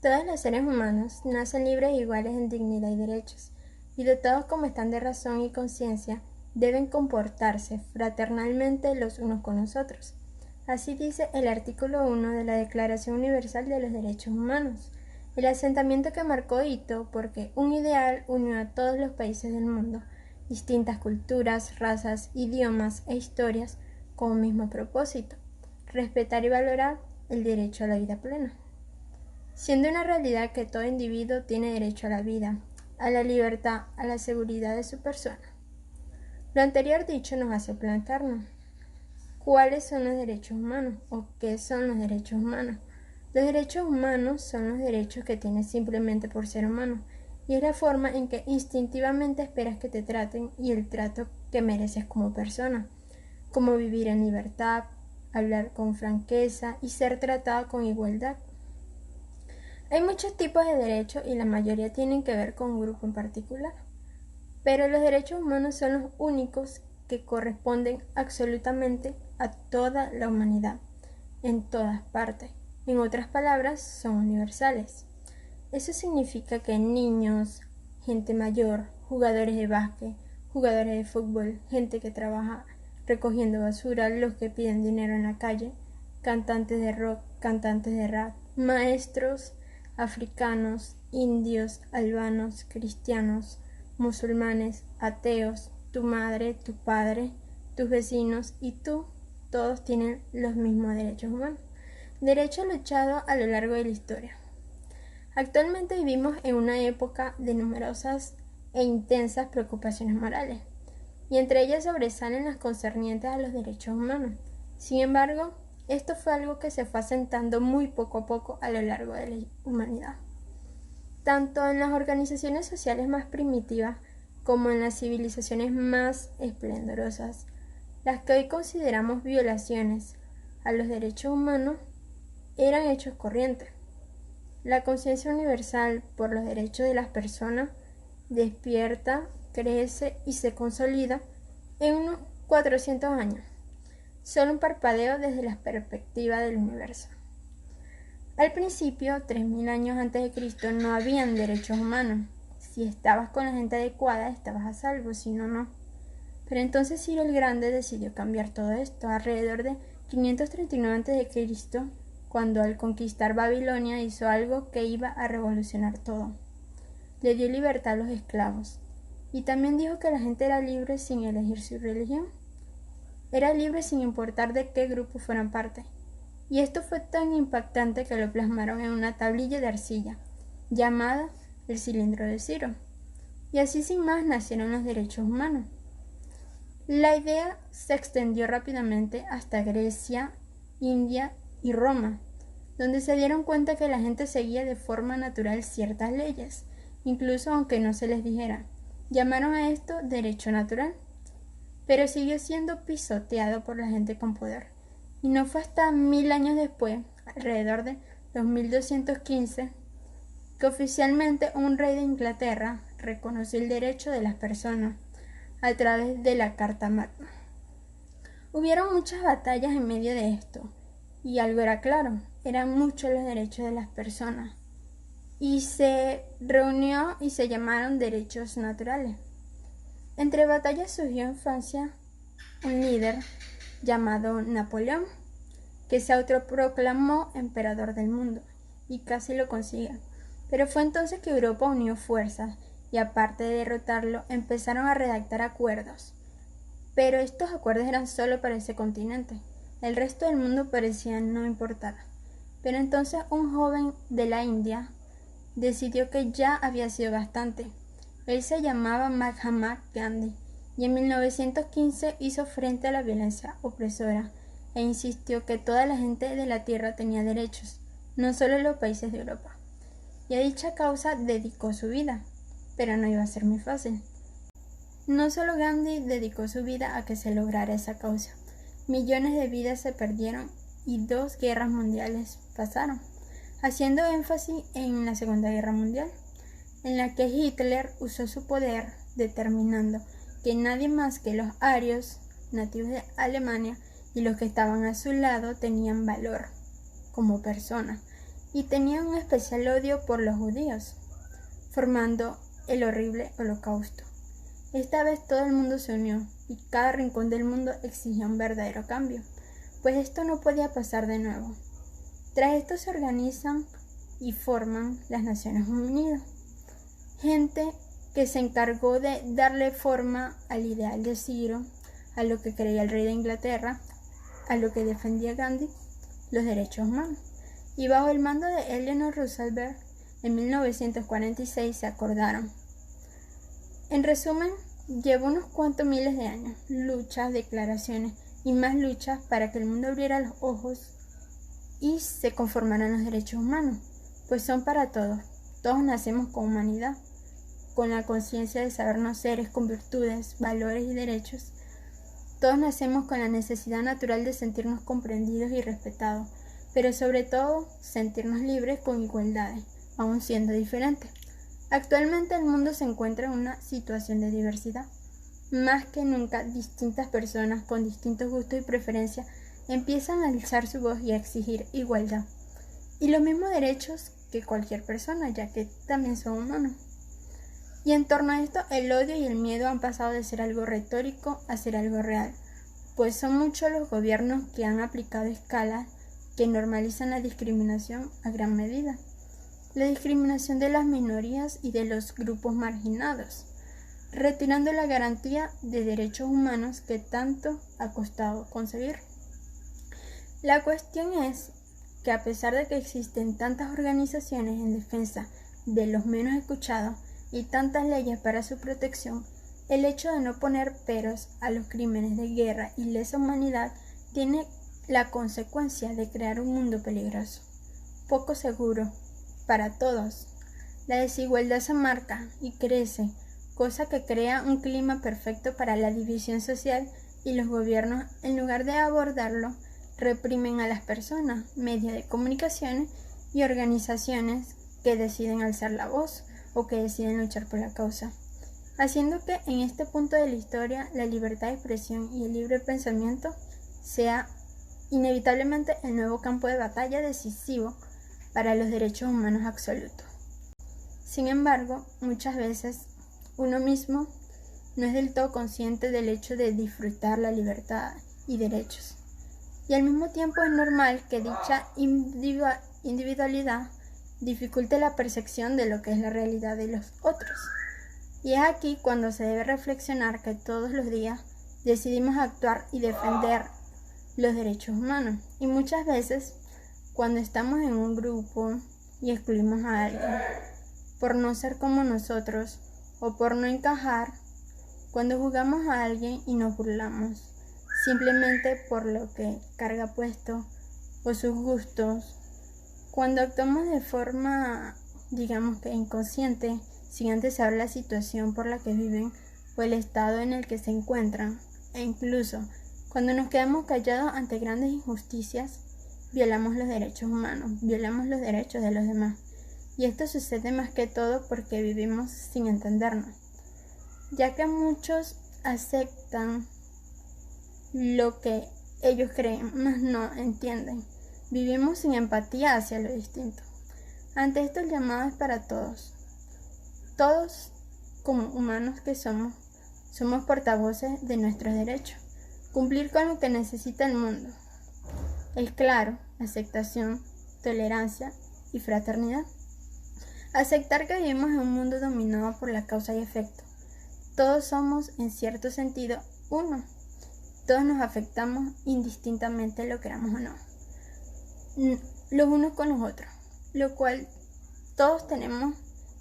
Todos los seres humanos nacen libres e iguales en dignidad y derechos, y dotados como están de razón y conciencia, deben comportarse fraternalmente los unos con los otros. Así dice el artículo 1 de la Declaración Universal de los Derechos Humanos, el asentamiento que marcó hito porque un ideal unió a todos los países del mundo, distintas culturas, razas, idiomas e historias, con un mismo propósito: respetar y valorar el derecho a la vida plena. Siendo una realidad que todo individuo tiene derecho a la vida, a la libertad, a la seguridad de su persona. Lo anterior dicho nos hace plantearnos: ¿cuáles son los derechos humanos? ¿O qué son los derechos humanos? Los derechos humanos son los derechos que tienes simplemente por ser humano, y es la forma en que instintivamente esperas que te traten y el trato que mereces como persona, como vivir en libertad, hablar con franqueza y ser tratado con igualdad. Hay muchos tipos de derechos y la mayoría tienen que ver con un grupo en particular, pero los derechos humanos son los únicos que corresponden absolutamente a toda la humanidad, en todas partes. En otras palabras, son universales. Eso significa que niños, gente mayor, jugadores de básquet, jugadores de fútbol, gente que trabaja recogiendo basura, los que piden dinero en la calle, cantantes de rock, cantantes de rap, maestros, africanos, indios, albanos, cristianos, musulmanes, ateos, tu madre, tu padre, tus vecinos y tú, todos tienen los mismos derechos humanos. Derecho luchado a lo largo de la historia. Actualmente vivimos en una época de numerosas e intensas preocupaciones morales, y entre ellas sobresalen las concernientes a los derechos humanos. Sin embargo, esto fue algo que se fue asentando muy poco a poco a lo largo de la humanidad, tanto en las organizaciones sociales más primitivas como en las civilizaciones más esplendorosas. Las que hoy consideramos violaciones a los derechos humanos eran hechos corrientes. La conciencia universal por los derechos de las personas despierta, crece y se consolida en unos 400 años. Solo un parpadeo desde la perspectiva del universo. Al principio, 3000 años antes de Cristo, no habían derechos humanos. Si estabas con la gente adecuada, estabas a salvo, si no, no. Pero entonces Ciro el Grande decidió cambiar todo esto alrededor de 539 a.C., cuando al conquistar Babilonia hizo algo que iba a revolucionar todo. Le dio libertad a los esclavos, y también dijo que la gente era libre sin elegir su religión. Era libre sin importar de qué grupo fueran parte. Y esto fue tan impactante que lo plasmaron en una tablilla de arcilla, llamada el cilindro de Ciro. Y así sin más nacieron los derechos humanos. La idea se extendió rápidamente hasta Grecia, India y Roma, donde se dieron cuenta que la gente seguía de forma natural ciertas leyes, incluso aunque no se les dijera. Llamaron a esto derecho natural, pero siguió siendo pisoteado por la gente con poder. Y no fue hasta 1000 años después, alrededor de 2215, que oficialmente un rey de Inglaterra reconoció el derecho de las personas a través de la Carta Magna. Hubieron muchas batallas en medio de esto, y algo era claro: eran muchos los derechos de las personas, y se reunió y se llamaron derechos naturales. Entre batallas surgió en Francia un líder llamado Napoleón, que se autoproclamó emperador del mundo, y casi lo consigue. Pero fue entonces que Europa unió fuerzas, y aparte de derrotarlo, empezaron a redactar acuerdos. Pero estos acuerdos eran solo para ese continente. El resto del mundo parecía no importar. Pero entonces un joven de la India decidió que ya había sido bastante. Él se llamaba Mahatma Gandhi, y en 1915 hizo frente a la violencia opresora e insistió que toda la gente de la tierra tenía derechos, no solo los países de Europa. Y a dicha causa dedicó su vida, pero no iba a ser muy fácil. No solo Gandhi dedicó su vida a que se lograra esa causa. Millones de vidas se perdieron y 2 guerras mundiales pasaron, haciendo énfasis en la Segunda Guerra Mundial, en la que Hitler usó su poder determinando que nadie más que los arios, nativos de Alemania, y los que estaban a su lado tenían valor como personas, y tenían un especial odio por los judíos, formando el horrible Holocausto. Esta vez todo el mundo se unió y cada rincón del mundo exigía un verdadero cambio, pues esto no podía pasar de nuevo. Tras esto se organizan y forman las Naciones Unidas, gente que se encargó de darle forma al ideal de Ciro, a lo que creía el rey de Inglaterra, a lo que defendía Gandhi, los derechos humanos. Y bajo el mando de Eleanor Roosevelt, en 1946 se acordaron. En resumen, llevó unos cuantos miles de años, luchas, declaraciones y más luchas para que el mundo abriera los ojos y se conformaran los derechos humanos, pues son para todos. Todos nacemos con humanidad, con la conciencia de sabernos seres con virtudes, valores y derechos. Todos nacemos con la necesidad natural de sentirnos comprendidos y respetados, pero sobre todo sentirnos libres con igualdades, aun siendo diferentes. Actualmente el mundo se encuentra en una situación de diversidad. Más que nunca, distintas personas con distintos gustos y preferencias empiezan a alzar su voz y a exigir igualdad y los mismos derechos que cualquier persona, ya que también son humanos. Y en torno a esto, el odio y el miedo han pasado de ser algo retórico a ser algo real, pues son muchos los gobiernos que han aplicado escalas que normalizan la discriminación a gran medida. La discriminación de las minorías y de los grupos marginados, retirando la garantía de derechos humanos que tanto ha costado conseguir. La cuestión es que a pesar de que existen tantas organizaciones en defensa de los menos escuchados y tantas leyes para su protección, el hecho de no poner peros a los crímenes de guerra y lesa humanidad tiene la consecuencia de crear un mundo peligroso, poco seguro para todos. La desigualdad se marca y crece, cosa que crea un clima perfecto para la división social, y los gobiernos, en lugar de abordarlo, reprimen a las personas, medios de comunicación y organizaciones que deciden alzar la voz o que deciden luchar por la causa, haciendo que en este punto de la historia la libertad de expresión y el libre pensamiento sea inevitablemente el nuevo campo de batalla decisivo para los derechos humanos absolutos. Sin embargo, muchas veces uno mismo no es del todo consciente del hecho de disfrutar la libertad y derechos. Y al mismo tiempo es normal que dicha individualidad dificulte la percepción de lo que es la realidad de los otros. Y es aquí cuando se debe reflexionar que todos los días decidimos actuar y defender los derechos humanos. Y muchas veces, cuando estamos en un grupo y excluimos a alguien por no ser como nosotros o por no encajar, cuando juzgamos a alguien y nos burlamos, simplemente por lo que carga puesto o sus gustos, cuando actuamos de forma, digamos que inconsciente, sin antes saber la situación por la que viven o el estado en el que se encuentran, e incluso cuando nos quedamos callados ante grandes injusticias, violamos los derechos humanos, violamos los derechos de los demás. Y esto sucede más que todo porque vivimos sin entendernos, ya que muchos aceptan lo que ellos creen, mas no entienden. Vivimos sin empatía hacia lo distinto. Ante esto el llamado es para todos. Todos, como humanos que somos portavoces de nuestros derechos. Cumplir con lo que necesita el mundo. Es claro, aceptación, tolerancia y fraternidad. Aceptar que vivimos en un mundo dominado por la causa y efecto. Todos somos, en cierto sentido, uno. Todos nos afectamos indistintamente, lo queramos o no, los unos con los otros, lo cual todos tenemos,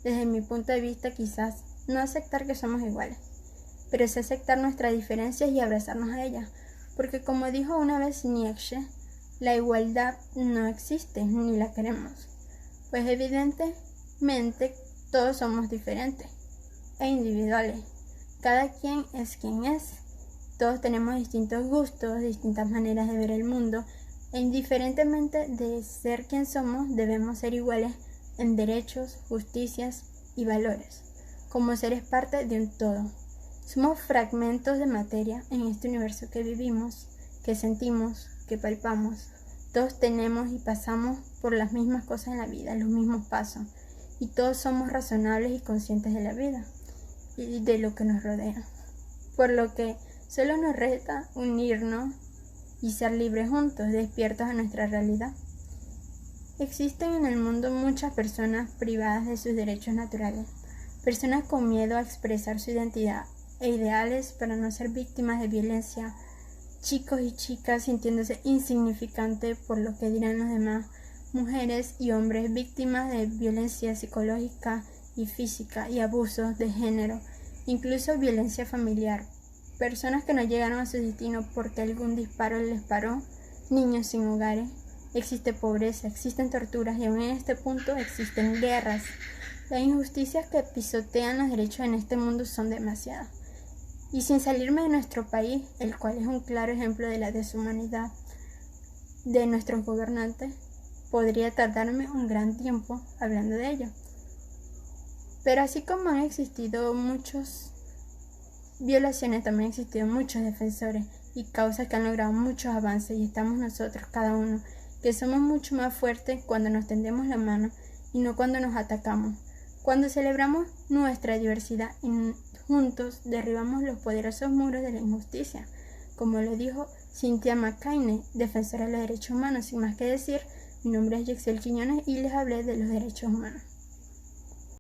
desde mi punto de vista, quizás no aceptar que somos iguales, pero es aceptar nuestras diferencias y abrazarnos a ellas, porque como dijo una vez Nietzsche, la igualdad no existe ni la queremos, pues evidentemente todos somos diferentes e individuales, cada quien es quien es, todos tenemos distintos gustos, distintas maneras de ver el mundo, e indiferentemente de ser quien somos, debemos ser iguales en derechos, justicias y valores, como seres parte de un todo. Somos fragmentos de materia en este universo que vivimos, que sentimos, que palpamos, Todos tenemos y pasamos por las mismas cosas en la vida, los mismos pasos, y todos somos razonables y conscientes de la vida y de lo que nos rodea. Por lo que solo nos resta unirnos y ser libres juntos, despiertos a nuestra realidad. Existen en el mundo muchas personas privadas de sus derechos naturales, personas con miedo a expresar su identidad e ideales para no ser víctimas de violencia, chicos y chicas sintiéndose insignificantes por lo que dirán los demás, mujeres y hombres víctimas de violencia psicológica y física y abusos de género, incluso violencia familiar, personas que no llegaron a su destino porque algún disparo les paró, niños sin hogares. Existe pobreza, existen torturas y aún en este punto existen guerras. Las injusticias que pisotean los derechos en este mundo son demasiadas. Y sin salirme de nuestro país, el cual es un claro ejemplo de la deshumanidad de nuestros gobernantes, podría tardarme un gran tiempo hablando de ello. Pero así como han existido muchas violaciones, también han existido muchos defensores y causas que han logrado muchos avances, y estamos nosotros, cada uno, que somos mucho más fuertes cuando nos tendemos la mano y no cuando nos atacamos. Cuando celebramos nuestra diversidad y juntos derribamos los poderosos muros de la injusticia, como lo dijo Cynthia McCain, defensora de los derechos humanos. Sin más que decir, mi nombre es Yexel Quiñones y les hablé de los derechos humanos.